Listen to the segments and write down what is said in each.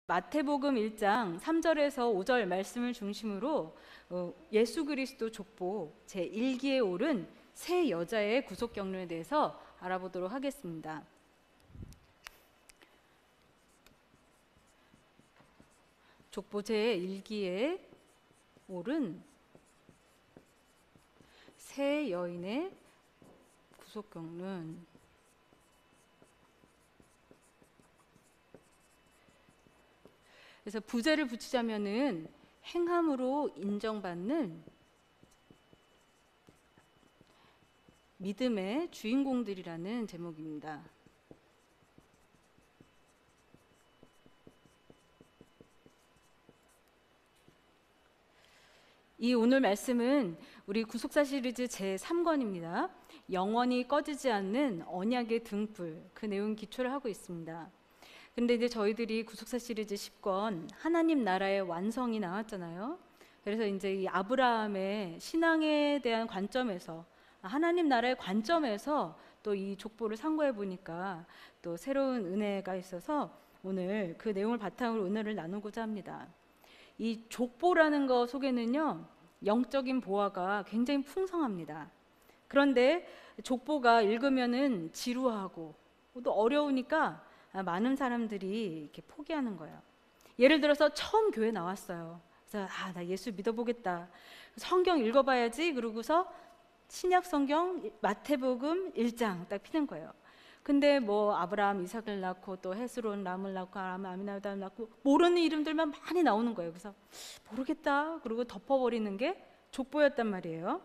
마태복음 1장 3절에서 5절 말씀을 중심으로 예수 그리스도 족보 제1기에 오른 세 여자의 구속 경륜에 대해서 알아보도록 하겠습니다. 족보 제1기에 오른 세 여인의 구속 경륜. 그래서 부제를 붙이자면은 행함으로 인정받는 믿음의 주인공들이라는 제목입니다. 이 오늘 말씀은 우리 구속사 시리즈 제3권입니다. 영원히 꺼지지 않는 언약의 등불, 그 내용 기초를 하고 있습니다. 근데 이제 저희들이 구속사 시리즈 10권 하나님 나라의 완성이 나왔잖아요. 그래서 이제 이 아브라함의 신앙에 대한 관점에서, 하나님 나라의 관점에서 또 이 족보를 상고해 보니까 또 새로운 은혜가 있어서 오늘 그 내용을 바탕으로 은혜를 나누고자 합니다. 이 족보라는 거 속에는요, 영적인 보화가 굉장히 풍성합니다. 그런데 족보가 읽으면은 지루하고 또 어려우니까 많은 사람들이 이렇게 포기하는 거예요. 예를 들어서 처음 교회 나왔어요. 그래서 나 예수 믿어보겠다. 성경 읽어봐야지. 그러고서 신약 성경 마태복음 1장 딱 피는 거예요. 근데 뭐 아브라함 이삭을 낳고 또 헤스론 람을 낳고 아람 아미나답을 낳고 모르는 이름들만 많이 나오는 거예요. 그래서 모르겠다. 그리고 덮어버리는 게 족보였단 말이에요.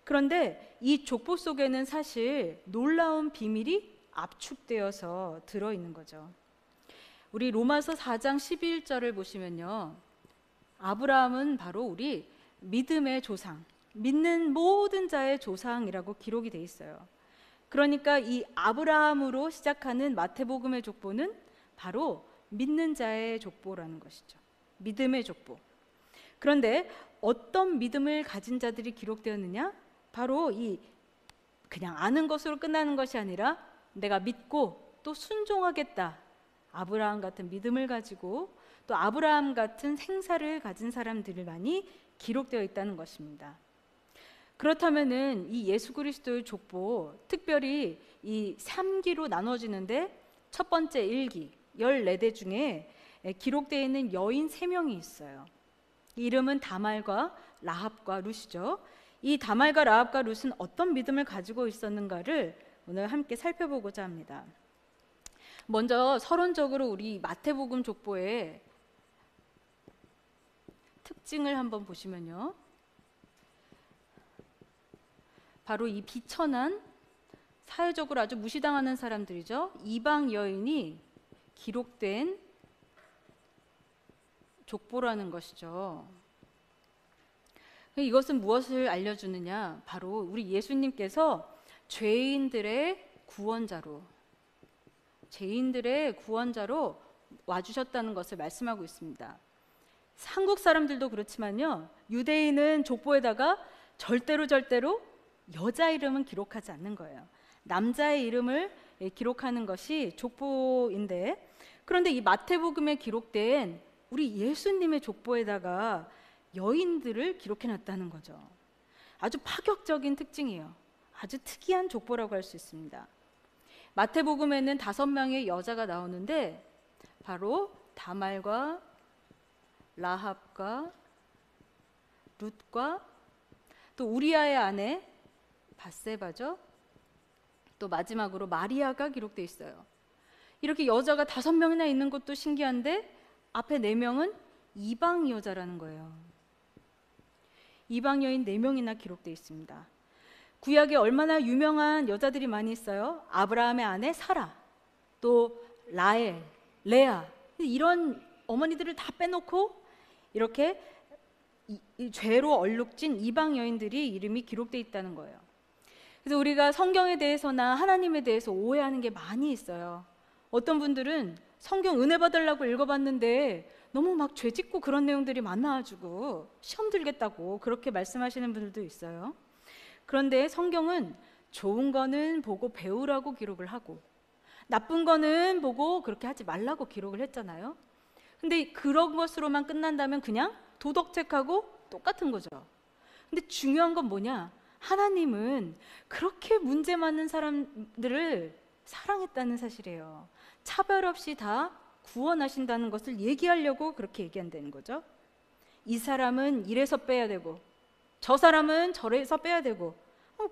그런데 이 족보 속에는 사실 놀라운 비밀이 압축되어서 들어있는 거죠. 우리 로마서 4장 11절을 보시면요, 아브라함은 바로 우리 믿음의 조상, 믿는 모든 자의 조상이라고 기록이 돼 있어요. 그러니까 이 아브라함으로 시작하는 마태복음의 족보는 바로 믿는 자의 족보라는 것이죠. 믿음의 족보. 그런데 어떤 믿음을 가진 자들이 기록되었느냐? 바로 이 그냥 아는 것으로 끝나는 것이 아니라 내가 믿고 또 순종하겠다, 아브라함 같은 믿음을 가지고 또 아브라함 같은 생사를 가진 사람들만이 기록되어 있다는 것입니다. 그렇다면은 이 예수 그리스도의 족보, 특별히 이 3기로 나눠지는데 첫 번째 1기 14대 중에 기록되어 있는 여인 3명이 있어요. 이름은 다말과 라합과 룻이죠. 이 다말과 라합과 룻은 어떤 믿음을 가지고 있었는가를 오늘 함께 살펴보고자 합니다. 먼저 서론적으로 우리 마태복음 족보의 특징을 한번 보시면요, 바로 이 비천한, 사회적으로 아주 무시당하는 사람들이죠. 이방 여인이 기록된 족보라는 것이죠. 이것은 무엇을 알려주느냐? 바로 우리 예수님께서 죄인들의 구원자로 와주셨다는 것을 말씀하고 있습니다. 한국 사람들도 그렇지만요, 유대인은 족보에다가 절대로 여자 이름은 기록하지 않는 거예요. 남자의 이름을 기록하는 것이 족보인데, 그런데 이 마태복음에 기록된 우리 예수님의 족보에다가 여인들을 기록해놨다는 거죠. 아주 파격적인 특징이에요. 아주 특이한 족보라고 할 수 있습니다. 마태복음에는 5명의 여자가 나오는데 바로 다말과 라합과 룻과 또 우리아의 아내 밧세바죠. 또 마지막으로 마리아가 기록되어 있어요. 이렇게 여자가 5명이나 있는 것도 신기한데 앞에 4명은 이방 여자라는 거예요. 이방 여인 4명이나 기록되어 있습니다. 구약에 얼마나 유명한 여자들이 많이 있어요. 아브라함의 아내 사라, 또 라헬, 레아, 이런 어머니들을 다 빼놓고 이렇게 이 죄로 얼룩진 이방 여인들이 이름이 기록되어 있다는 거예요. 그래서 우리가 성경에 대해서나 하나님에 대해서 오해하는 게 많이 있어요. 어떤 분들은 성경 은혜 받으려고 읽어봤는데 너무 막 죄짓고 그런 내용들이 많아가지고 시험 들겠다고 그렇게 말씀하시는 분들도 있어요. 그런데 성경은 좋은 거는 보고 배우라고 기록을 하고 나쁜 거는 보고 그렇게 하지 말라고 기록을 했잖아요. 근데 그런 것으로만 끝난다면 그냥 도덕책하고 똑같은 거죠. 근데 중요한 건 뭐냐? 하나님은 그렇게 문제 많은 사람들을 사랑했다는 사실이에요. 차별 없이 다 구원하신다는 것을 얘기하려고 그렇게 얘기한다는 거죠. 이 사람은 이래서 빼야 되고 저 사람은 저래서 빼야 되고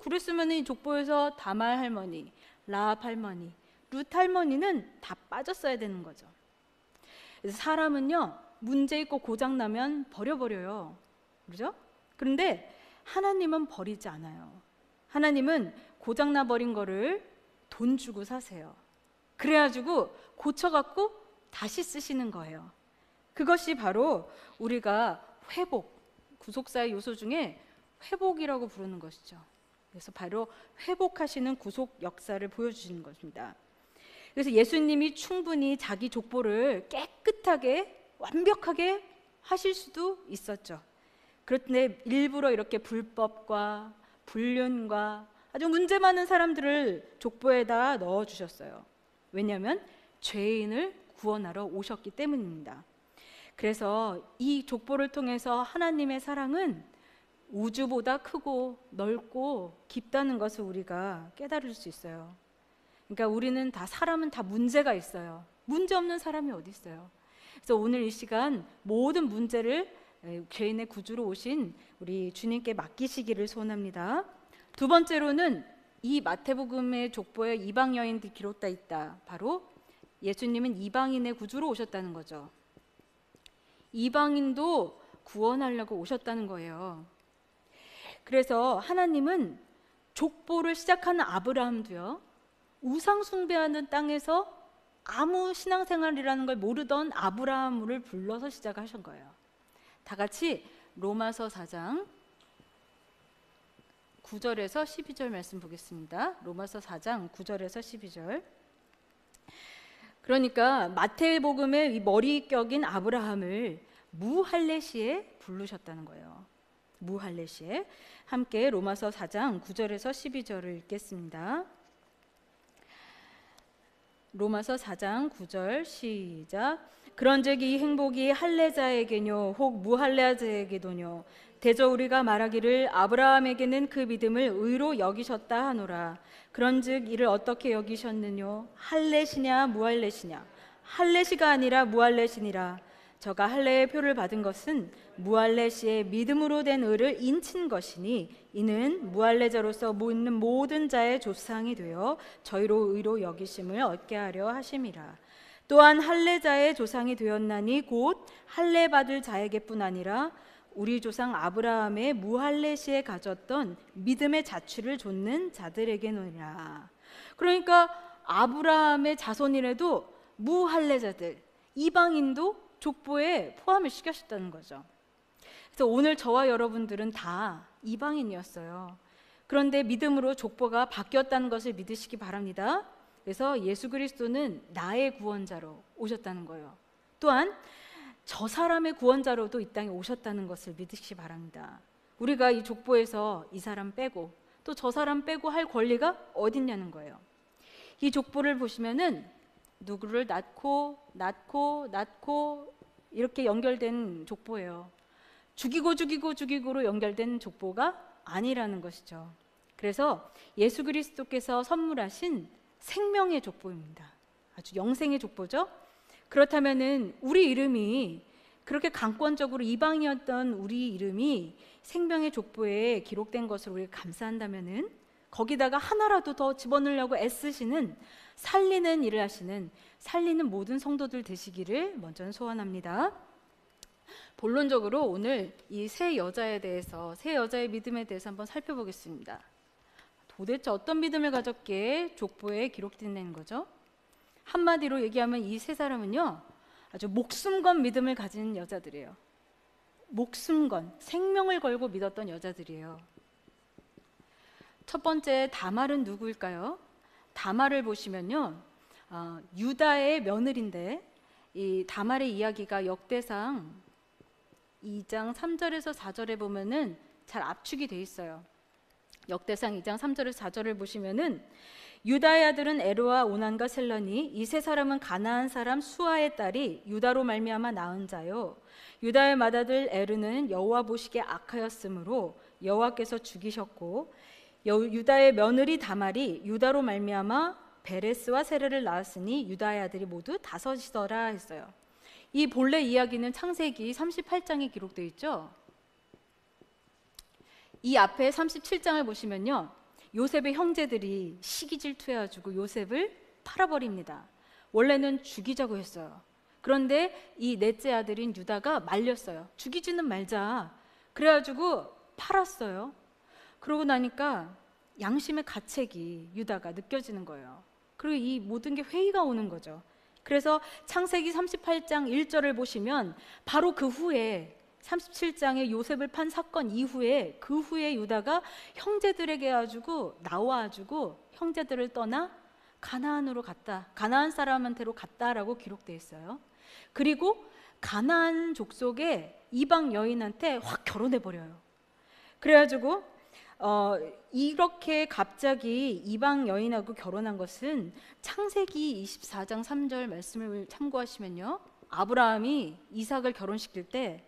그랬으면 이 족보에서 다말 할머니, 라합 할머니, 룻 할머니는 다 빠졌어야 되는 거죠. 그래서 사람은요, 문제 있고 고장 나면 버려버려요. 그렇죠? 그런데 하나님은 버리지 않아요. 하나님은 고장나 버린 거를 돈 주고 사세요. 그래가지고 고쳐갖고 다시 쓰시는 거예요. 그것이 바로 우리가 회복, 구속사의 요소 중에 회복이라고 부르는 것이죠. 그래서 바로 회복하시는 구속 역사를 보여주시는 것입니다. 그래서 예수님이 충분히 자기 족보를 깨끗하게 완벽하게 하실 수도 있었죠. 그런데 일부러 이렇게 불법과 불륜과 아주 문제 많은 사람들을 족보에다 넣어주셨어요. 왜냐하면 죄인을 구원하러 오셨기 때문입니다. 그래서 이 족보를 통해서 하나님의 사랑은 우주보다 크고 넓고 깊다는 것을 우리가 깨달을 수 있어요. 그러니까 우리는 다, 사람은 다 문제가 있어요. 문제 없는 사람이 어디 있어요. 그래서 오늘 이 시간 모든 문제를 죄인의 구주로 오신 우리 주님께 맡기시기를 소원합니다. 두 번째로는 이 마태복음의 족보에 이방 여인들이 기록되어 있다. 바로 예수님은 이방인의 구주로 오셨다는 거죠. 이방인도 구원하려고 오셨다는 거예요. 그래서 하나님은 족보를 시작하는 아브라함도요, 우상 숭배하는 땅에서 아무 신앙생활이라는 걸 모르던 아브라함을 불러서 시작하신 거예요. 다 같이 로마서 4장 9절에서 12절 말씀 보겠습니다. 로마서 4장 9절에서 12절. 그러니까 마태복음의 이 머리격인 아브라함을 무할레시에 부르셨다는 거예요. 무할레시에. 함께 로마서 4장 9절에서 12절을 읽겠습니다. 로마서 4장 9절 시작. 그런즉 이 행복이 할례자에게뇨 혹 무할례자에게도뇨 대저 우리가 말하기를 아브라함에게는 그 믿음을 의로 여기셨다 하노라. 그런즉 이를 어떻게 여기셨느뇨? 할례시냐 무할례시냐? 할례시가 아니라 무할례시니라. 저가 할례의 표를 받은 것은 무할례시의 믿음으로 된 의를 인친 것이니 이는 무할례자로서 있는 모든 자의 조상이 되어 저희로 의로 여기심을 얻게 하려 하심이라. 또한 할례자의 조상이 되었나니 곧 할례 받을 자에게뿐 아니라 우리 조상 아브라함의 무할례시에 가졌던 믿음의 자취를 좇는 자들에게노니라. 그러니까 아브라함의 자손이라도 무할례자들, 이방인도 족보에 포함을 시켰다는 거죠. 그래서 오늘 저와 여러분들은 다 이방인이었어요. 그런데 믿음으로 족보가 바뀌었다는 것을 믿으시기 바랍니다. 그래서 예수 그리스도는 나의 구원자로 오셨다는 거예요. 또한 저 사람의 구원자로도 이 땅에 오셨다는 것을 믿으시기 바랍니다. 우리가 이 족보에서 이 사람 빼고 또 저 사람 빼고 할 권리가 어딨냐는 거예요. 이 족보를 보시면은 누구를 낳고 이렇게 연결된 족보예요. 죽이고로 연결된 족보가 아니라는 것이죠. 그래서 예수 그리스도께서 선물하신 생명의 족보입니다. 아주 영생의 족보죠. 그렇다면은 우리 이름이 그렇게 강권적으로 이방이었던 우리 이름이 생명의 족보에 기록된 것을 우리가 감사한다면은 거기다가 하나라도 더 집어넣으려고 애쓰시는 살리는 일을 하시는 살리는 모든 성도들 되시기를 먼저 소원합니다. 본론적으로 오늘 이 세 여자에 대해서, 세 여자의 믿음에 대해서 한번 살펴보겠습니다. 도대체 어떤 믿음을 가졌기에 족보에 기록된 거죠? 한마디로 얘기하면 이 세 사람은요, 아주 목숨 건 믿음을 가진 여자들이에요. 목숨 건, 생명을 걸고 믿었던 여자들이에요. 첫 번째 다말은 누구일까요? 다말을 보시면요, 유다의 며느리인데 이 다말의 이야기가 역대상 2장 3절에서 4절에 보면은 잘 압축이 돼 있어요. 역대상 2장 3절에서 4절을 보시면은 유다의 아들은 에로와 오난과 셀러니 이 세 사람은 가나안 사람 수아의 딸이 유다로 말미암아 낳은 자요 유다의 맏아들 에르는 여호와 보시기에 악하였으므로 여호와께서 죽이셨고 유다의 며느리 다말이 유다로 말미암아 베레스와 세레를 낳았으니 유다의 아들이 모두 5이더라 했어요. 이 본래 이야기는 창세기 38장에 기록되어 있죠. 이 앞에 37장을 보시면요, 요셉의 형제들이 시기 질투해가지고 요셉을 팔아버립니다. 원래는 죽이자고 했어요. 그런데 이 넷째 아들인 유다가 말렸어요. 죽이지는 말자. 그래가지고 팔았어요. 그러고 나니까 양심의 가책이 유다가 느껴지는 거예요. 그리고 이 모든 게 회의가 오는 거죠. 그래서 창세기 38장 1절을 보시면 바로 그 후에 37장의 요셉을 판 사건 이후에 그 후에 유다가 형제들에게 가지고 나와가지고 형제들을 떠나 가나안으로 갔다. 가나안 사람한테로 갔다라고 기록되어 있어요. 그리고 가나안 족속의 이방 여인한테 확 결혼해 버려요. 그래가지고 이렇게 갑자기 이방 여인하고 결혼한 것은 창세기 24장 3절 말씀을 참고하시면요, 아브라함이 이삭을 결혼시킬 때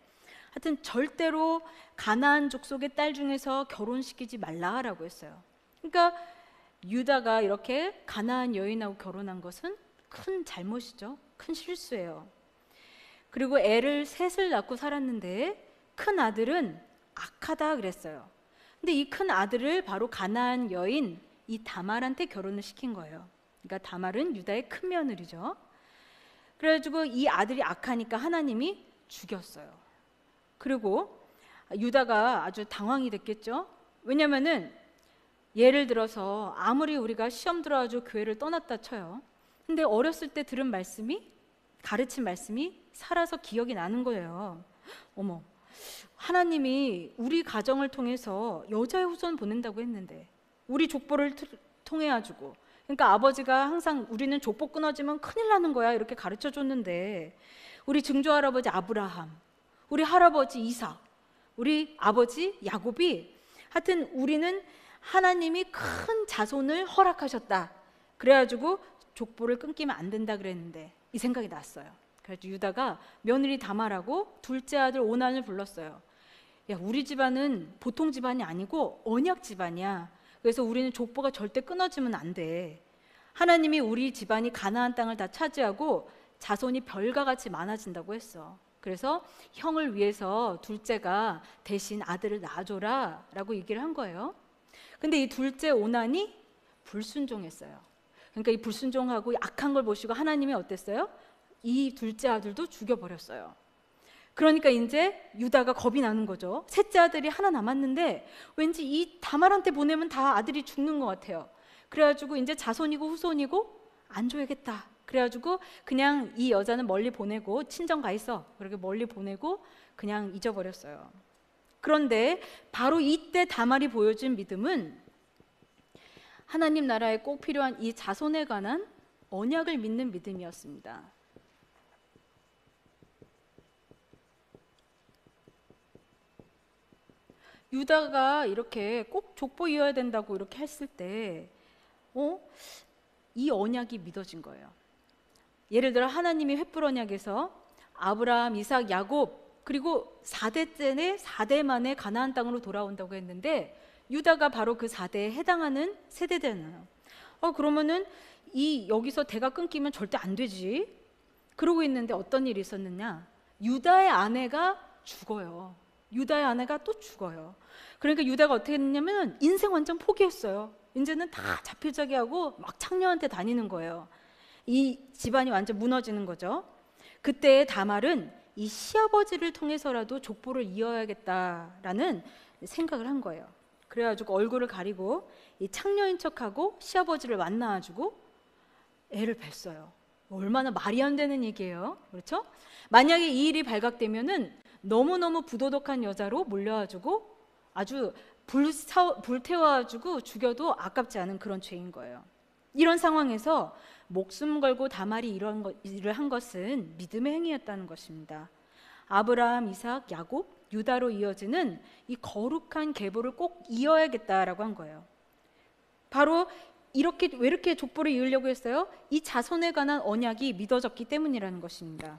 하여튼 절대로 가나안 족속의 딸 중에서 결혼시키지 말라라고 했어요. 그러니까 유다가 이렇게 가나안 여인하고 결혼한 것은 큰 잘못이죠. 큰 실수예요. 그리고 애를 셋을 낳고 살았는데 큰 아들은 악하다 그랬어요. 근데 이 큰 아들을 바로 가나안 여인 이 다말한테 결혼을 시킨 거예요. 그러니까 다말은 유다의 큰 며느리죠. 그래가지고 이 아들이 악하니까 하나님이 죽였어요. 그리고 유다가 아주 당황이 됐겠죠. 왜냐면은 예를 들어서 아무리 우리가 시험 들어가지고 교회를 떠났다 쳐요. 근데 어렸을 때 들은 말씀이, 가르친 말씀이 살아서 기억이 나는 거예요. 어머, 하나님이 우리 가정을 통해서 여자의 후손 보낸다고 했는데 우리 족보를 통해 가지고, 그러니까 아버지가 항상 우리는 족보 끊어지면 큰일 나는 거야 이렇게 가르쳐 줬는데 우리 증조 할아버지 아브라함, 우리 할아버지 이삭, 우리 아버지 야곱이 하여튼 우리는 하나님이 큰 자손을 허락하셨다. 그래가지고 족보를 끊기면 안 된다 그랬는데 이 생각이 났어요. 그래서 유다가 며느리 다말하고 둘째 아들 오난을 불렀어요. 야, 우리 집안은 보통 집안이 아니고 언약 집안이야. 그래서 우리는 족보가 절대 끊어지면 안 돼. 하나님이 우리 집안이 가나안 땅을 다 차지하고 자손이 별과 같이 많아진다고 했어. 그래서 형을 위해서 둘째가 대신 아들을 낳아줘라 라고 얘기를 한 거예요. 근데 이 둘째 오난이 불순종했어요. 그러니까 이 불순종하고 악한 걸 보시고 하나님이 어땠어요? 이 둘째 아들도 죽여버렸어요. 그러니까 이제 유다가 겁이 나는 거죠. 셋째 아들이 하나 남았는데 왠지 이 다말한테 보내면 다 아들이 죽는 것 같아요. 그래가지고 이제 자손이고 후손이고 안 줘야겠다. 그래가지고 그냥 이 여자는 멀리 보내고 친정 가 있어. 그렇게 멀리 보내고 그냥 잊어버렸어요. 그런데 바로 이때 다말이 보여준 믿음은 하나님 나라에 꼭 필요한 이 자손에 관한 언약을 믿는 믿음이었습니다. 유다가 이렇게 꼭 족보 이어야 된다고 이렇게 했을 때 이 언약이 믿어진 거예요. 예를 들어 하나님이 횃불 언약에서 아브라함, 이삭, 야곱 그리고 4대째네 4대 만에 가나안 땅으로 돌아온다고 했는데 유다가 바로 그 4대에 해당하는 세대잖아요. 그러면은 여기서 대가 끊기면 절대 안 되지. 그러고 있는데 어떤 일이 있었느냐? 유다의 아내가 죽어요. 유다의 아내가 또 죽어요. 그러니까 유다가 어떻게 했냐면 인생 완전 포기했어요. 이제는 다 자필자기하고 막 창녀한테 다니는 거예요. 이 집안이 완전 무너지는 거죠. 그때 다말은 이 시아버지를 통해서라도 족보를 이어야겠다라는 생각을 한 거예요. 그래가지고 얼굴을 가리고 이 창녀인 척하고 시아버지를 만나가지고 애를 뱄어요. 얼마나 말이 안 되는 얘기예요. 그렇죠? 만약에 이 일이 발각되면은 너무너무 부도덕한 여자로 몰려가지고 아주 불태워가지고 죽여도 아깝지 않은 그런 죄인 거예요. 이런 상황에서 목숨 걸고 다말이 이런 일을 한 것은 믿음의 행위였다는 것입니다. 아브라함, 이삭, 야곱 유다로 이어지는 이 거룩한 계보를 꼭 이어야겠다라고 한 거예요. 바로 왜 이렇게 족보를 이으려고 했어요? 이 자손에 관한 언약이 믿어졌기 때문이라는 것입니다.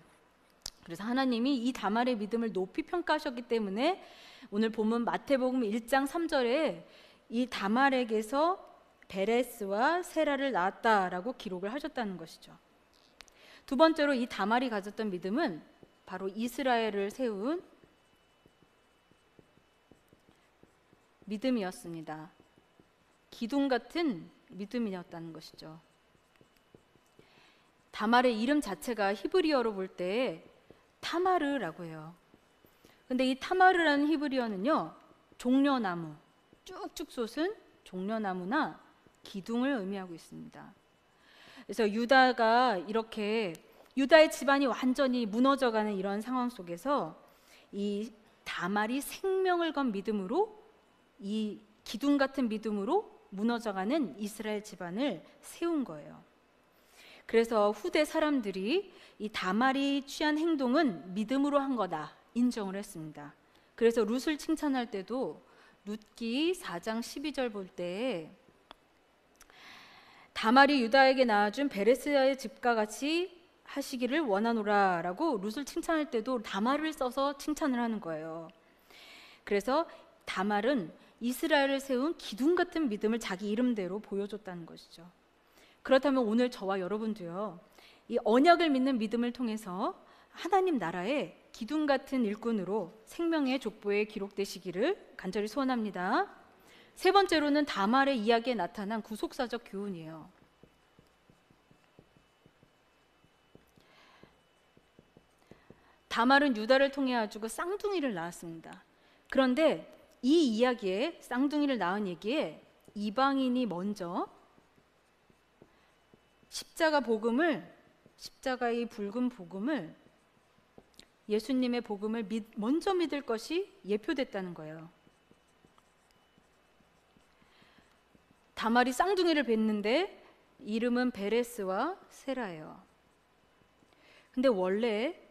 그래서 하나님이 이 다말의 믿음을 높이 평가하셨기 때문에 오늘 본문 마태복음 1장 3절에 이 다말에게서 베레스와 세라를 낳았다라고 기록을 하셨다는 것이죠. 두 번째로 이 다말이 가졌던 믿음은 바로 이스라엘을 세운 믿음이었습니다. 기둥 같은 믿음이었다는 것이죠. 다말의 이름 자체가 히브리어로 볼 때 타마르라고 해요. 근데 이 타마르라는 히브리어는요, 종려나무, 쭉쭉 솟은 종려나무나 기둥을 의미하고 있습니다. 그래서 유다의 집안이 완전히 무너져가는 이런 상황 속에서 이 다말이 생명을 건 믿음으로, 이 기둥 같은 믿음으로 무너져가는 이스라엘 집안을 세운 거예요. 그래서 후대 사람들이 이 다말이 취한 행동은 믿음으로 한 거다 인정을 했습니다. 그래서 룻을 칭찬할 때도 룻기 4장 12절 볼 때 다말이 유다에게 낳아준 베레스야의 집과 같이 하시기를 원하노라 라고 룻을 칭찬할 때도 다말을 써서 칭찬을 하는 거예요. 그래서 다말은 이스라엘을 세운 기둥 같은 믿음을 자기 이름대로 보여줬다는 것이죠. 그렇다면 오늘 저와 여러분도요, 이 언약을 믿는 믿음을 통해서 하나님 나라의 기둥 같은 일꾼으로 생명의 족보에 기록되시기를 간절히 소원합니다. 세 번째로는 다말의 이야기에 나타난 구속사적 교훈이에요. 다말은 유다를 통해 가지고 쌍둥이를 낳았습니다. 그런데 이 이야기에, 쌍둥이를 낳은 얘기에 이방인이 먼저 십자가의 붉은 복음을, 예수님의 복음을 먼저 믿을 것이 예표됐다는 거예요. 다말이 쌍둥이를 뵀는데 이름은 베레스와 세라예요. 근데 원래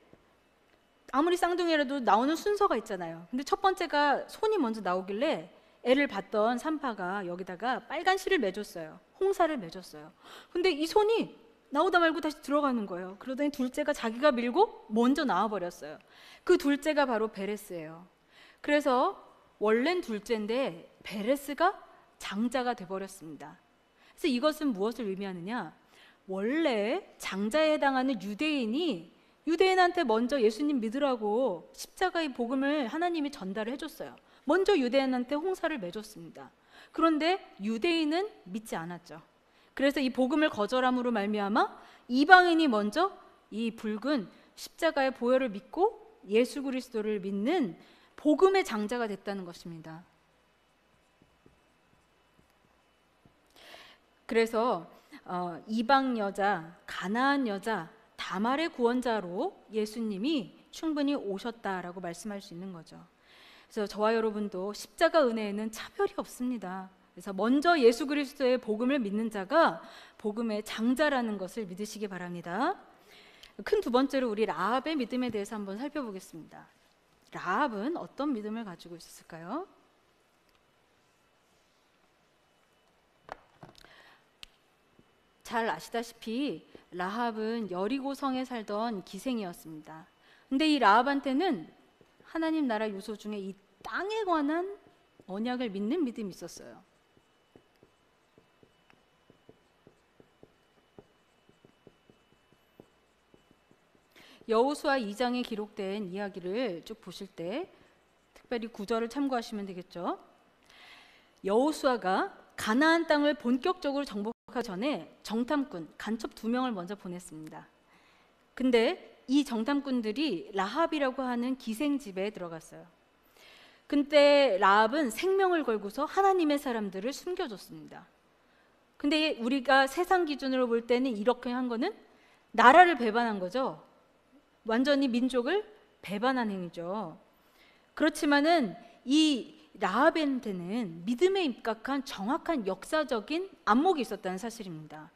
아무리 쌍둥이라도 나오는 순서가 있잖아요. 근데 첫 번째가 손이 먼저 나오길래 애를 봤던 산파가 여기다가 빨간 실을 맺었어요. 홍사를 맺었어요. 근데 이 손이 나오다 말고 다시 들어가는 거예요. 그러더니 둘째가 자기가 밀고 먼저 나와버렸어요. 그 둘째가 바로 베레스예요. 그래서 원래는 둘째인데 베레스가 장자가 돼버렸습니다. 그래서 이것은 무엇을 의미하느냐? 원래 장자에 해당하는 유대인한테 먼저 예수님 믿으라고 십자가의 복음을 하나님이 전달을 해줬어요. 먼저 유대인한테 홍사를 맺었습니다. 그런데 유대인은 믿지 않았죠. 그래서 이 복음을 거절함으로 말미암아 이방인이 먼저 이 붉은 십자가의 보혈을 믿고 예수 그리스도를 믿는 복음의 장자가 됐다는 것입니다. 그래서 이방 여자, 가나안 여자, 다말의 구원자로 예수님이 충분히 오셨다라고 말씀할 수 있는 거죠. 그래서 저와 여러분도 십자가 은혜에는 차별이 없습니다. 그래서 먼저 예수 그리스도의 복음을 믿는 자가 복음의 장자라는 것을 믿으시기 바랍니다. 큰 두 번째로 우리 라합의 믿음에 대해서 한번 살펴보겠습니다. 라합은 어떤 믿음을 가지고 있었을까요? 잘 아시다시피 라합은 여리고성에 살던 기생이었습니다. 근데 이 라합한테는 하나님 나라 요소 중에 이 땅에 관한 언약을 믿는 믿음이 있었어요. 여호수아 2장에 기록된 이야기를 쭉 보실 때 특별히 9절을 참고하시면 되겠죠. 여호수아가 가나안 땅을 본격적으로 정복하기 전에 정탐꾼, 간첩 2명을 먼저 보냈습니다. 근데 이 정탐꾼들이 라합이라고 하는 기생집에 들어갔어요. 근데 라합은 생명을 걸고서 하나님의 사람들을 숨겨줬습니다. 근데 우리가 세상 기준으로 볼 때는 이렇게 한 거는 나라를 배반한 거죠. 완전히 민족을 배반한 행위죠. 그렇지만은 이 라합한테는 믿음에 입각한 정확한 역사적인 안목이 있었다는 사실입니다.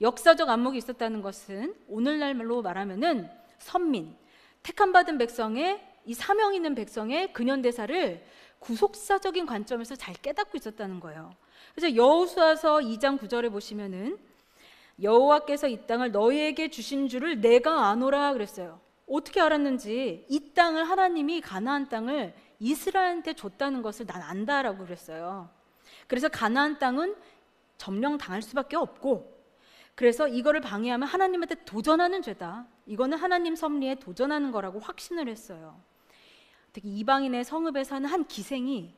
역사적 안목이 있었다는 것은 오늘날로 말하면은 선민, 택함받은 백성의 이 사명 있는 백성의 근현대사를 구속사적인 관점에서 잘 깨닫고 있었다는 거예요. 그래서 여호수아서 2장 9절에 보시면은 여호와께서 이 땅을 너희에게 주신 줄을 내가 아노라 그랬어요. 어떻게 알았는지 이 땅을 하나님이 가나안 땅을 이스라엘한테 줬다는 것을 난 안다라고 그랬어요. 그래서 가나안 땅은 점령당할 수밖에 없고, 그래서 이거를 방해하면 하나님한테 도전하는 죄다. 이거는 하나님 섭리에 도전하는 거라고 확신을 했어요. 특히 이방인의 성읍에 사는 한 기생이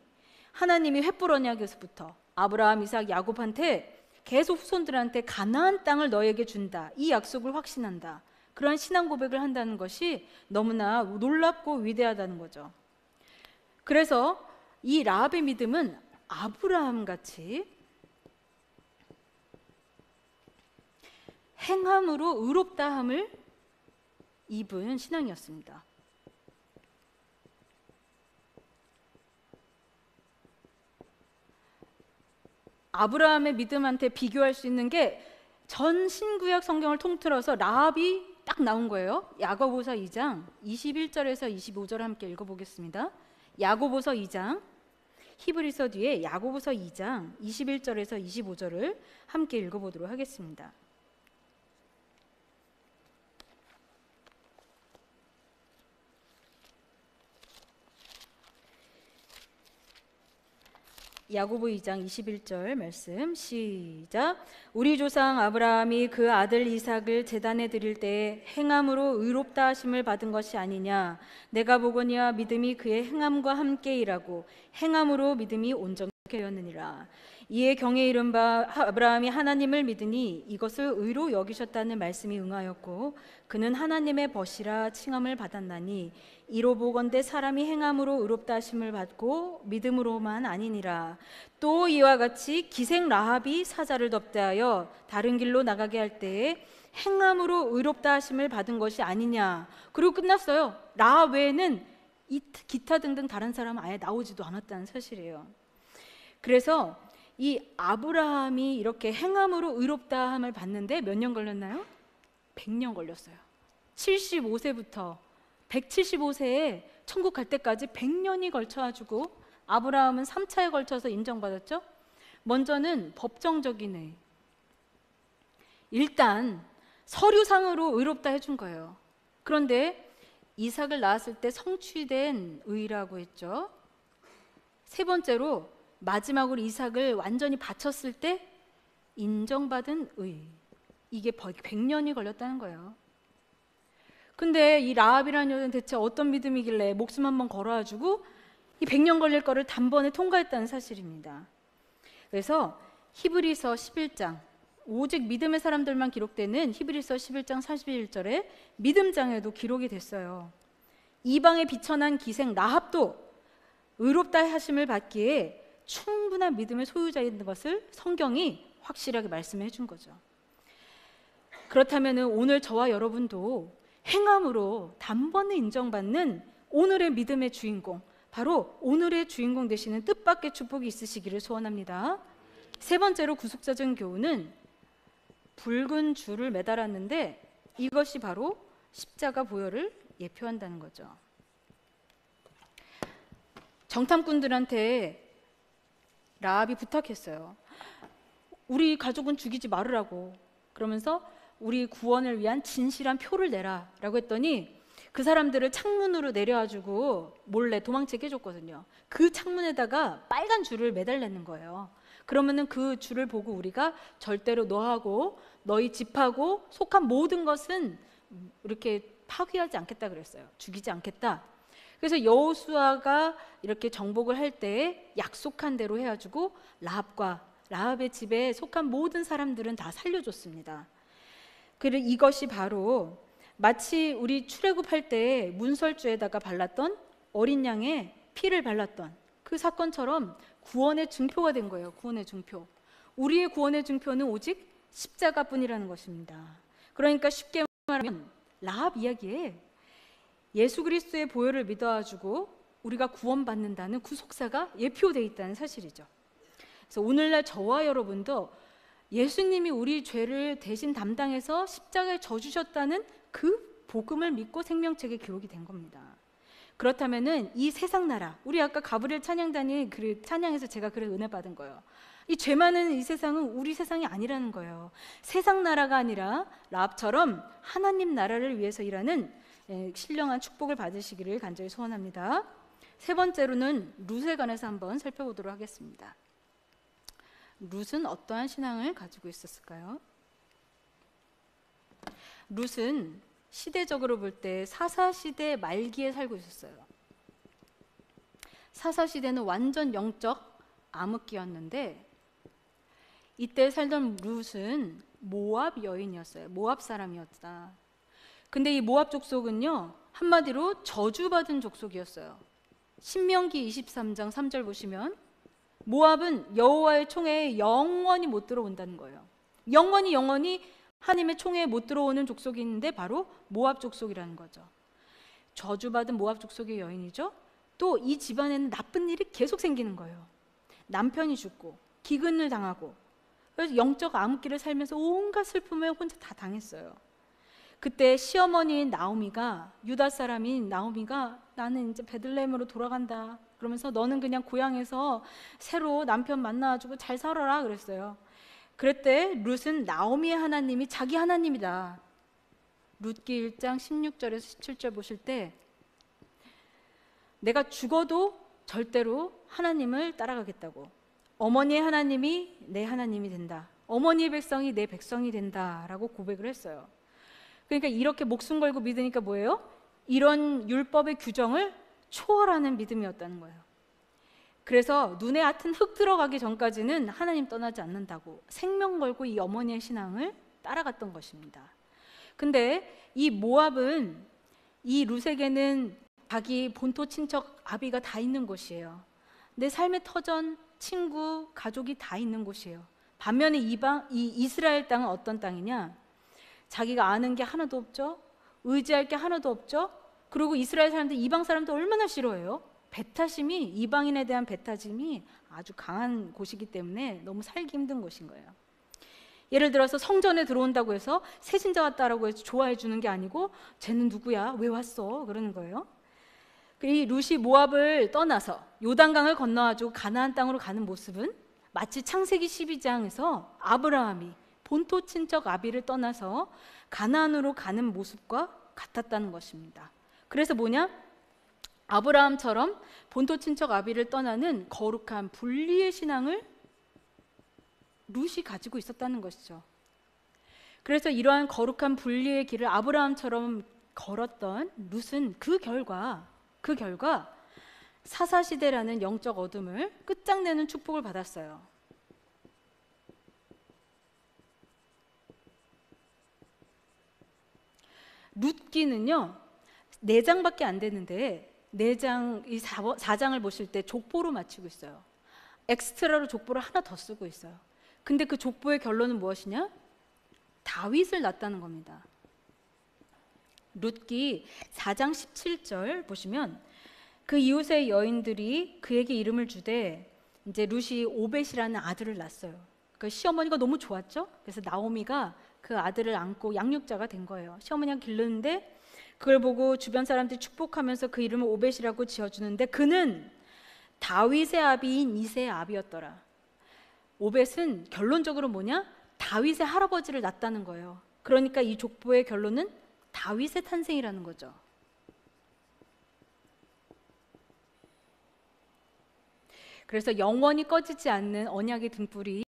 하나님이 횃불 언약에서부터 아브라함, 이삭, 야곱한테 계속 후손들한테 가나안 땅을 너에게 준다, 이 약속을 확신한다, 그런 신앙 고백을 한다는 것이 너무나 놀랍고 위대하다는 거죠. 그래서 이 라합의 믿음은 아브라함같이 행함으로 의롭다함을 입은 신앙이었습니다. 아브라함의 믿음한테 비교할 수 있는 게 전 신구약 성경을 통틀어서 라합이 딱 나온 거예요. 야고보서 2장 21절에서 25절 함께 읽어보겠습니다. 야고보서 2장, 히브리서 뒤에 야고보서 2장 21절에서 25절을 함께 읽어보도록 하겠습니다. 야고보 2장 21절 말씀 시작. 우리 조상 아브라함이 그 아들 이삭을 제단에 드릴 때에 행함으로 의롭다 하심을 받은 것이 아니냐. 내가 보거니와 믿음이 그의 행함과 함께 일하고 행함으로 믿음이 온전케 되었느니라. 이에 경에 이른 바 아브라함이 하나님을 믿으니 이것을 의로 여기셨다는 말씀이 응하였고 그는 하나님의 벗이라 칭함을 받았나니 이로 보건대 사람이 행함으로 의롭다 하심을 받고 믿음으로만 아니니라. 또 이와 같이 기생 라합이 사자를 덮대하여 다른 길로 나가게 할 때에 행함으로 의롭다 하심을 받은 것이 아니냐. 그리고 끝났어요. 라합 외에는 기타 등등 다른 사람은 아예 나오지도 않았다는 사실이에요. 그래서 이 아브라함이 이렇게 행함으로 의롭다함을 받는데 몇 년 걸렸나요? 100년 걸렸어요. 75세부터 175세에 천국 갈 때까지 100년이 걸쳐가지고 아브라함은 3차에 걸쳐서 인정받았죠. 먼저는 법정적인 의, 일단 서류상으로 의롭다 해준 거예요. 그런데 이삭을 낳았을 때 성취된 의라고 했죠. 세 번째로 마지막으로 이삭을 완전히 바쳤을 때 인정받은 의, 이게 100년이 걸렸다는 거예요. 근데 이 라합이라는 여자는 대체 어떤 믿음이길래 목숨 한번 걸어가지고 이 100년 걸릴 거를 단번에 통과했다는 사실입니다. 그래서 히브리서 11장, 오직 믿음의 사람들만 기록되는 히브리서 11장 41절에 믿음장에도 기록이 됐어요. 이방에 비천한 기생 라합도 의롭다 하심을 받기에 충분한 믿음의 소유자인 것을 성경이 확실하게 말씀해 준 거죠. 그렇다면 오늘 저와 여러분도 행함으로 단번에 인정받는 오늘의 믿음의 주인공, 바로 오늘의 주인공 되시는 뜻밖의 축복이 있으시기를 소원합니다. 세 번째로 구속사적인 교훈은 붉은 줄을 매달았는데 이것이 바로 십자가 보혈을 예표한다는 거죠. 정탐꾼들한테 라합이 부탁했어요. 우리 가족은 죽이지 말으라고. 그러면서 우리 구원을 위한 진실한 표를 내라 라고 했더니 그 사람들을 창문으로 내려가지고 몰래 도망치게 해줬거든요. 그 창문에다가 빨간 줄을 매달려는 거예요. 그러면은 그 줄을 보고 우리가 절대로 너하고 너희 집하고 속한 모든 것은 이렇게 파괴하지 않겠다 그랬어요. 죽이지 않겠다. 그래서 여호수아가 이렇게 정복을 할 때 약속한 대로 해가지고 라합의 집에 속한 모든 사람들은 다 살려줬습니다. 그리고 이것이 바로 마치 우리 출애굽할 때 문설주에다가 발랐던 어린 양의 피를 발랐던 그 사건처럼 구원의 증표가 된 거예요. 구원의 증표. 우리의 구원의 증표는 오직 십자가뿐이라는 것입니다. 그러니까 쉽게 말하면 라합 이야기에 예수 그리스도의 보혈을 믿어가지고 우리가 구원받는다는 구속사가 예표되어 있다는 사실이죠. 그래서 오늘날 저와 여러분도 예수님이 우리 죄를 대신 담당해서 십자가에 져주셨다는 그 복음을 믿고 생명책에 기록이 된 겁니다. 그렇다면은 이 세상 나라, 우리 아까 가브리엘 찬양단이 그 찬양에서 제가 그래 은혜 받은 거예요. 이 죄 많은 이 세상은 우리 세상이 아니라는 거예요. 세상 나라가 아니라 라합처럼 하나님 나라를 위해서 일하는 신령한 축복을 받으시기를 간절히 소원합니다. 세 번째로는 룻에 관해서 한번 살펴보도록 하겠습니다. 룻은 어떠한 신앙을 가지고 있었을까요? 룻은 시대적으로 볼 때 사사시대 말기에 살고 있었어요. 사사시대는 완전 영적 암흑기였는데 이때 살던 룻은 모압 여인이었어요. 모압 사람이었다. 근데 이 모압 족속은요, 한마디로 저주받은 족속이었어요. 신명기 23장 3절 보시면 모압은 여호와의 총회에 영원히 못 들어온다는 거예요. 영원히 하나님의 총회에 못 들어오는 족속이 있는데 바로 모압 족속이라는 거죠. 저주받은 모압 족속의 여인이죠. 또 이 집안에는 나쁜 일이 계속 생기는 거예요. 남편이 죽고 기근을 당하고, 그래서 영적 암흑기를 살면서 온갖 슬픔을 혼자 다 당했어요. 그때 시어머니인 나오미가, 유다 사람인 나오미가 나는 이제 베들레헴으로 돌아간다 그러면서 너는 그냥 고향에서 새로 남편 만나가지고 잘 살아라 그랬어요. 그랬대 룻은 나오미의 하나님이 자기 하나님이다. 룻기 1장 16절에서 17절 보실 때 내가 죽어도 절대로 하나님을 따라가겠다고, 어머니의 하나님이 내 하나님이 된다, 어머니의 백성이 내 백성이 된다라고 고백을 했어요. 그러니까 이렇게 목숨 걸고 믿으니까 뭐예요? 이런 율법의 규정을 초월하는 믿음이었다는 거예요. 그래서 눈에 하튼 흙 들어가기 전까지는 하나님 떠나지 않는다고 생명 걸고 이 어머니의 신앙을 따라갔던 것입니다. 근데 이 모압은 이 룻에게는 자기 본토 친척 아비가 다 있는 곳이에요. 내 삶의 터전, 친구, 가족이 다 있는 곳이에요. 반면에 이 이스라엘 땅은 어떤 땅이냐? 자기가 아는 게 하나도 없죠. 의지할 게 하나도 없죠. 그리고 이스라엘 사람들, 이방 사람들 얼마나 싫어해요? 배타심이, 이방인에 대한 배타심이 아주 강한 곳이기 때문에 너무 살기 힘든 곳인 거예요. 예를 들어서 성전에 들어온다고 해서 새신자 왔다라고 해서 좋아해 주는 게 아니고 쟤는 누구야? 왜 왔어? 그러는 거예요. 이 룻이 모압을 떠나서 요단강을 건너가지고 가나안 땅으로 가는 모습은 마치 창세기 12장에서 아브라함이 본토 친척 아비를 떠나서 가나안으로 가는 모습과 같았다는 것입니다. 그래서 뭐냐? 아브라함처럼 본토 친척 아비를 떠나는 거룩한 분리의 신앙을 룻이 가지고 있었다는 것이죠. 그래서 이러한 거룩한 분리의 길을 아브라함처럼 걸었던 룻은 그 결과 사사시대라는 영적 어둠을 끝장내는 축복을 받았어요. 룻기는요 4장밖에 안 되는데 4장, 이 4장을 보실 때 족보로 마치고 있어요. 엑스트라로 족보를 하나 더 쓰고 있어요. 근데 그 족보의 결론은 무엇이냐? 다윗을 낳았다는 겁니다. 룻기 4장 17절 보시면 그 이웃의 여인들이 그에게 이름을 주되 이제 룻이 오벳이라는 아들을 낳았어요. 그 시어머니가 너무 좋았죠. 그래서 나오미가 그 아들을 안고 양육자가 된 거예요. 시어머니가 기르는데 그걸 보고 주변 사람들이 축복하면서 그 이름을 오벳이라고 지어주는데 그는 다윗의 아비인 이새의 아비였더라. 오벳은 결론적으로 뭐냐? 다윗의 할아버지를 낳았다는 거예요. 그러니까 이 족보의 결론은 다윗의 탄생이라는 거죠. 그래서 영원히 꺼지지 않는 언약의 등불이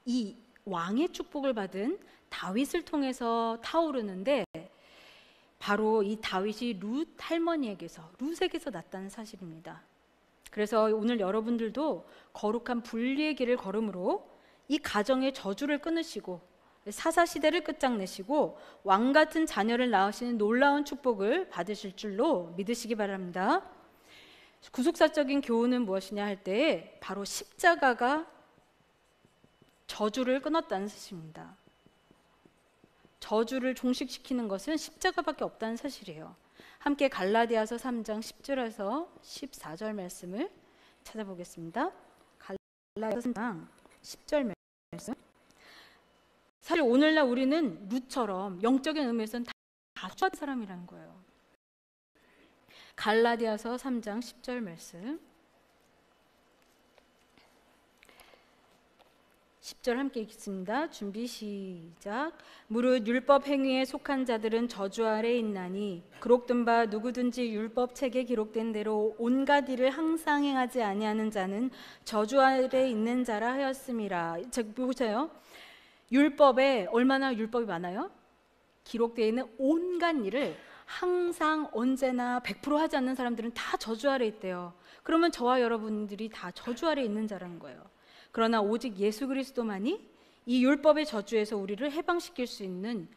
이 왕의 축복을 받은 다윗을 통해서 타오르는데 바로 이 다윗이 룻 할머니에게서, 룻에게서 났다는 사실입니다. 그래서 오늘 여러분들도 거룩한 분리의 길을 걸음으로 이 가정의 저주를 끊으시고 사사시대를 끝장내시고 왕같은 자녀를 낳으시는 놀라운 축복을 받으실 줄로 믿으시기 바랍니다. 구속사적인 교훈은 무엇이냐 할 때 바로 십자가가 저주를 끊었다는 뜻입니다. 저주를 종식시키는 것은 십자가밖에 없다는 사실이에요. 함께 갈라디아서 3장 10절에서 14절 말씀을 찾아보겠습니다. 갈라디아서 3장 10절 말씀. 사실 오늘날 우리는 룻처럼 영적인 의미에서는 다 추한 사람이라는 거예요. 갈라디아서 3장 10절 말씀. 10절 함께 읽겠습니다. 준비 시작. 무릇 율법 행위에 속한 자들은 저주 아래 있나니 기록된 바 누구든지 율법 책에 기록된 대로 온갖 일을 항상 행하지 아니하는 자는 저주 아래 있는 자라 하였음이라. 보세요. 율법에 얼마나 율법이 많아요? 기록되어 있는 온갖 일을 항상 언제나 100% 하지 않는 사람들은 다 저주 아래 있대요. 그러면 저와 여러분들이 다 저주 아래 있는 자라는 거예요. 그러나 오직 예수 그리스도만이 이 율법의 저주에서 우리를 해방시킬 수 있는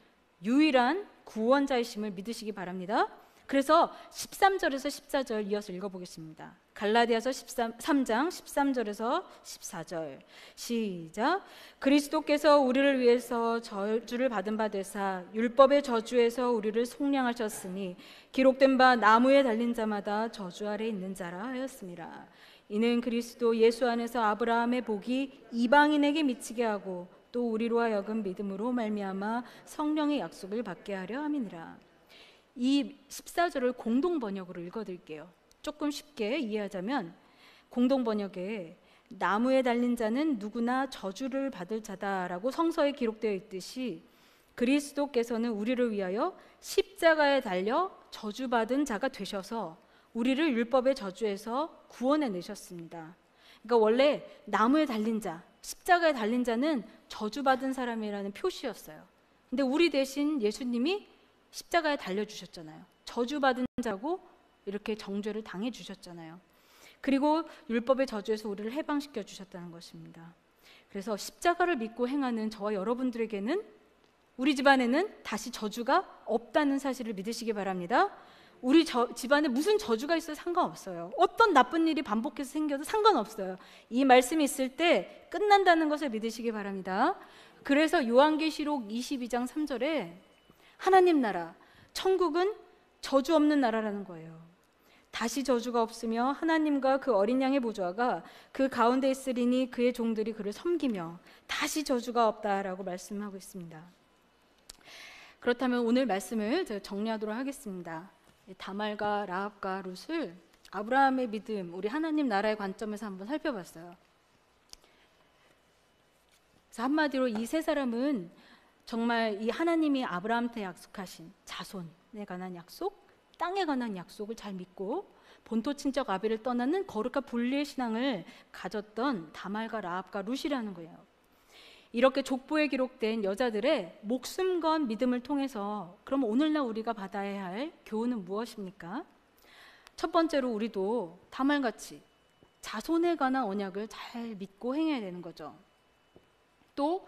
유일한 구원자이심을 믿으시기 바랍니다. 그래서 13절에서 14절 이어서 읽어보겠습니다. 갈라디아서 3장 13절에서 14절 시작. 그리스도께서 우리를 위해서 저주를 받은 바 되사 율법의 저주에서 우리를 속량하셨으니 기록된 바 나무에 달린 자마다 저주 아래 있는 자라 하였습니다. 이는 그리스도 예수 안에서 아브라함의 복이 이방인에게 미치게 하고 또 우리로 하여금 믿음으로 말미암아 성령의 약속을 받게 하려 함이니라. 이 14절을 공동 번역으로 읽어드릴게요. 조금 쉽게 이해하자면 공동 번역에 나무에 달린 자는 누구나 저주를 받을 자다라고 성서에 기록되어 있듯이 그리스도께서는 우리를 위하여 십자가에 달려 저주받은 자가 되셔서 우리를 율법의 저주에서 구원해 내셨습니다. 그러니까 원래 나무에 달린 자, 십자가에 달린 자는 저주받은 사람이라는 표시였어요. 근데 우리 대신 예수님이 십자가에 달려주셨잖아요. 저주받은 자고 이렇게 정죄를 당해 주셨잖아요. 그리고 율법의 저주에서 우리를 해방시켜 주셨다는 것입니다. 그래서 십자가를 믿고 행하는 저와 여러분들에게는 우리 집안에는 다시 저주가 없다는 사실을 믿으시기 바랍니다. 우리 집안에 무슨 저주가 있어도 상관없어요. 어떤 나쁜 일이 반복해서 생겨도 상관없어요. 이 말씀이 있을 때 끝난다는 것을 믿으시기 바랍니다. 그래서 요한계시록 22장 3절에 하나님 나라, 천국은 저주 없는 나라라는 거예요. 다시 저주가 없으며 하나님과 그 어린 양의 보좌가 그 가운데 있으리니 그의 종들이 그를 섬기며 다시 저주가 없다라고 말씀하고 있습니다. 그렇다면 오늘 말씀을 제가 정리하도록 하겠습니다. 다말과 라합과 룻을 아브라함의 믿음, 우리 하나님 나라의 관점에서 한번 살펴봤어요. 그래서 한마디로 이 세 사람은 정말 이 하나님이 아브라함한테 약속하신 자손에 관한 약속, 땅에 관한 약속을 잘 믿고 본토 친척 아벨을 떠나는 거룩한 분리의 신앙을 가졌던 다말과 라합과 룻이라는 거예요. 이렇게 족보에 기록된 여자들의 목숨 건 믿음을 통해서 그럼 오늘날 우리가 받아야 할 교훈은 무엇입니까? 첫 번째로 우리도 다말같이 자손에 관한 언약을 잘 믿고 행해야 되는 거죠. 또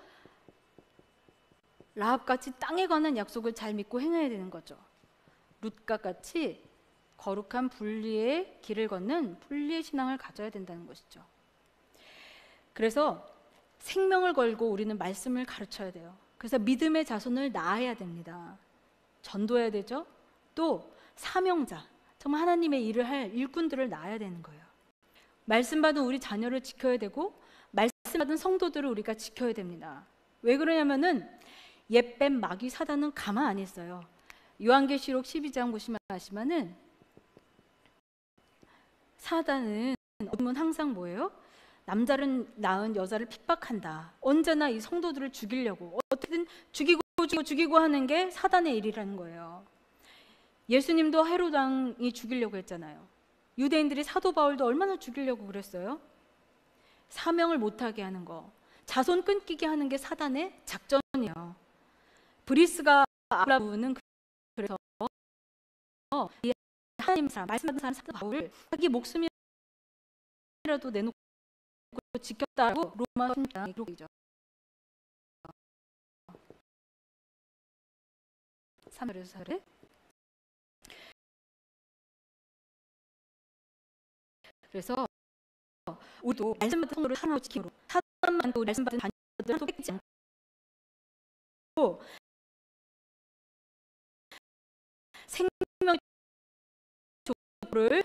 라합같이 땅에 관한 약속을 잘 믿고 행해야 되는 거죠. 룻과 같이 거룩한 분리의 길을 걷는 분리의 신앙을 가져야 된다는 것이죠. 그래서 생명을 걸고 우리는 말씀을 가르쳐야 돼요. 그래서 믿음의 자손을 낳아야 됩니다. 전도해야 되죠. 또 사명자, 정말 하나님의 일을 할 일꾼들을 낳아야 되는 거예요. 말씀 받은 우리 자녀를 지켜야 되고 말씀 받은 성도들을 우리가 지켜야 됩니다. 왜 그러냐면은 옛뱀 마귀 사단은 가만 안 있어요. 요한계시록 12장 보시면 아시면은 사단은 항상 뭐예요? 남자를 낳은 여자를 핍박한다. 언제나 이 성도들을 죽이려고 어떻게든 죽이고 하는 게 사단의 일이라는 거예요. 예수님도 헤롯 왕이 죽이려고 했잖아요. 유대인들이 사도 바울도 얼마나 죽이려고 그랬어요? 사명을 못하게 하는 거, 자손 끊기게 하는 게 사단의 작전이에요. 브리스가 아브라함은 그래서 이 하나님 사람, 말씀하는 사람 사도 바울을 자기 목숨이라도 내놓고 지켰다고 로마 10장 기록이죠. 3절에서 4절에 그래서 우리도 말씀 받은 성도를 하나로 지키므로 사단만도 말씀 받은 자녀들도 뺏기지 않고 생명의 족보를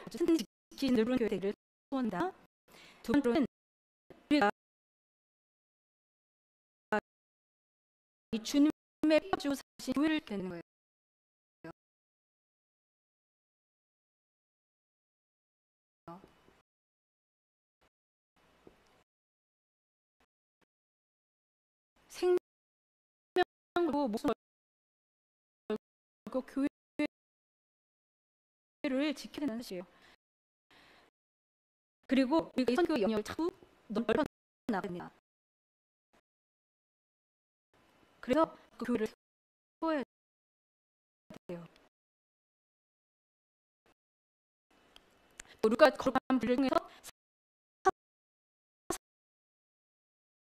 지키는 넓은 교회 되기를 소원한다. 두 번째로는 우리가 이 주님의 피 주고 사신 교회를 되는 거예요. 걸고 목숨 걸고 교회를 지켜야 된다는 뜻이에요. 그리고 우리가 이 선교의 영역을 자꾸 넓혀 나갑니다. 그래서 그 교회를 세워야 돼요. 우리가 거룩한 분을 통해서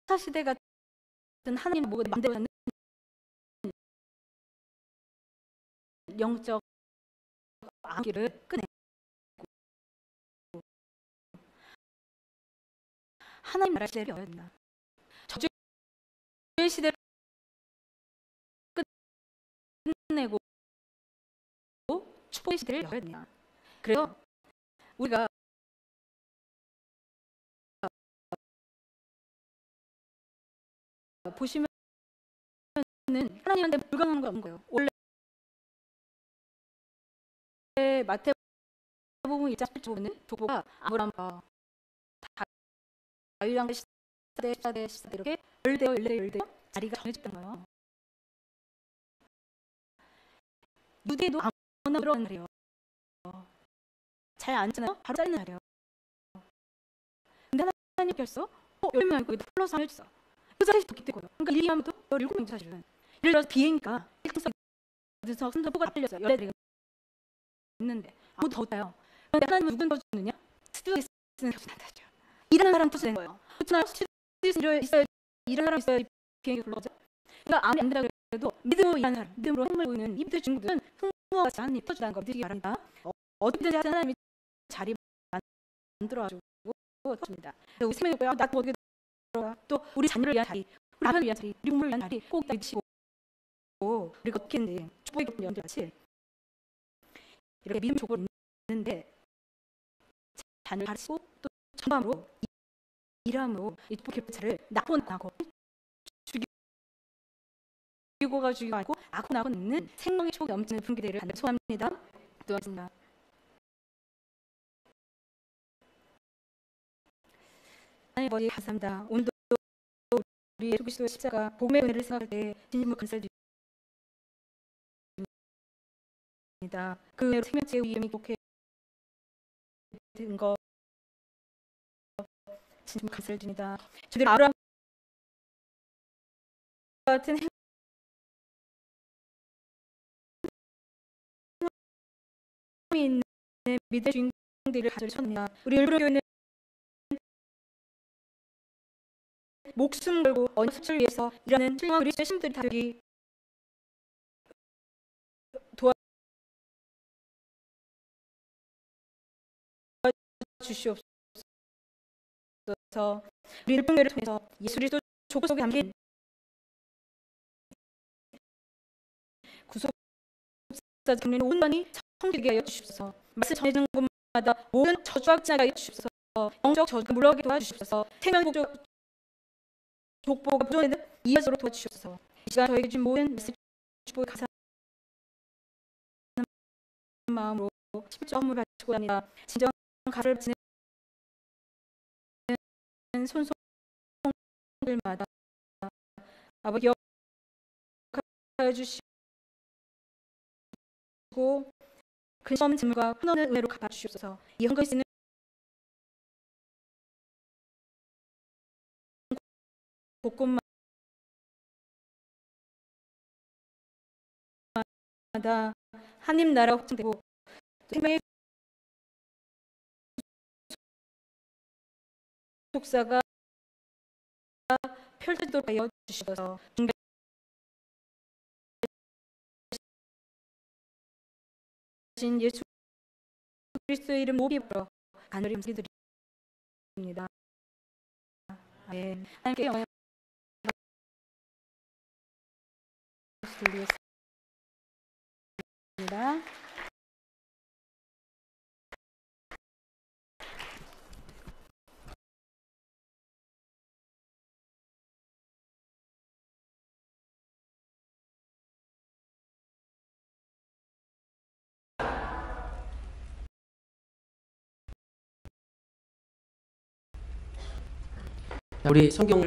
사시대 같은 하나님의 목을 만들어가는 영적 암기를 끝내고 하나님 나라 시대를 열어야 된다. 저주의 시대를 끝내고 축복의 시대를 열어야 된다. 그래서 우리가 보시면은 하나님한테 불가능한 건 없는 거예요. 원래 마태복음 1장 7절 보면 족보가 아브라함과 다윗왕의 시대 이렇게 열대어 자리가 정해졌던 거예요. 유대도 아무나 들어가는 날이에요. 잘 앉잖아요. 바로 잘리는 날이에요. 근데 하나님께서 10명 거기다 플러스 해줬어. 그 자리에 더 기대고요. 그러니까 1, 2하면 또 17명 사실은. 예를 들어서 비행기가 1등석 선도부가 다 틀렸어요. 14대가 있는데 아무도 더 없어요. 그런데 하나님은 누군 더 주느냐? 스튜어디스는 격분한다죠. 일하는 사람 투수된 거예요. 그렇잖아요. 스튜어디스 있어야 일하는 사람 있어야 비행기 불러가죠. 그러니까 아무리 안 된다 그래도 믿음으로 일하는 사람, 믿음으로 힘을 보이는 이들 친구들은 흥부와 같이 하나님 터주다는 거 믿으시기 바랍니다. 어떻게든지 하나님이 자리 만들어가지고 터줍니다. 우리 생명이 뭐야? 나도 어떻게 들어가? 또 우리 자녀를 위한 자리, 우리 남편을 위한 자리, 우리 부모를 위한 자리 꼭 믿으시고 우리가 어떻게 했는지 축복의 연들 같이 이렇게 믿음 조건이 있는데 자녀를 가르치고 또 전함으로 일함으로 이 축복의 차를 낙원하고 죽이고가 죽이고 하고 낙원하고 있는 생명의 축복이 넘치는 분기대를 간절히 소원합니다. 기도하겠습니다. 하나님 아버지 감사합니다. 오늘도 우리 예수 그리스도의 십자가 복음의 은혜를 생각할 때 진심으로 감사드립니다. 그 은혜로 생명체의 위험이 복해 된 것 진심으로 감사를 드립니다. 주님 아브라함 같은 행함이 있는 믿음의 주인공들을 간절히 소원합니다. 우리 일부러교회는 목숨 걸고 언약 성취를 위해서 일하는 훌륭한 그리스도의 신들이 다 여기 도와주시옵소서. 우리 일부러교회를 통해서 예수 그리스도 족보 속에 담긴 구속사 정리는 온전히 성취되게 하여 주시옵소서. 말씀 전해지는 곳마다 모든 저주와 진하게 하여 주시옵소서. 영적 저주가 물러가게 도와주시옵소서. 생명 족보가 부존되는 이해서로 도와주시옵소서. 이 시간 저에게 주신 모든 메시지 축복에 감사하는 마음으로 11조 헌물을 바치고 합니다. 진정 가를 바치는 손송들마다 아버지 기억하여 주시고 근심 질문과 훈원을 은혜로 갚아주시옵소서. 이 헌금이 쓰는 곳곳마다 하나님 나라가 확장되고 생명의 속사가 펼쳐지도록 하여 주시옵소서. 신 예수 그리스도의 이름 높이 불어 간절히 감사드립니다. 아멘. 하나님께 영광 드리겠습니다. 우리 성경을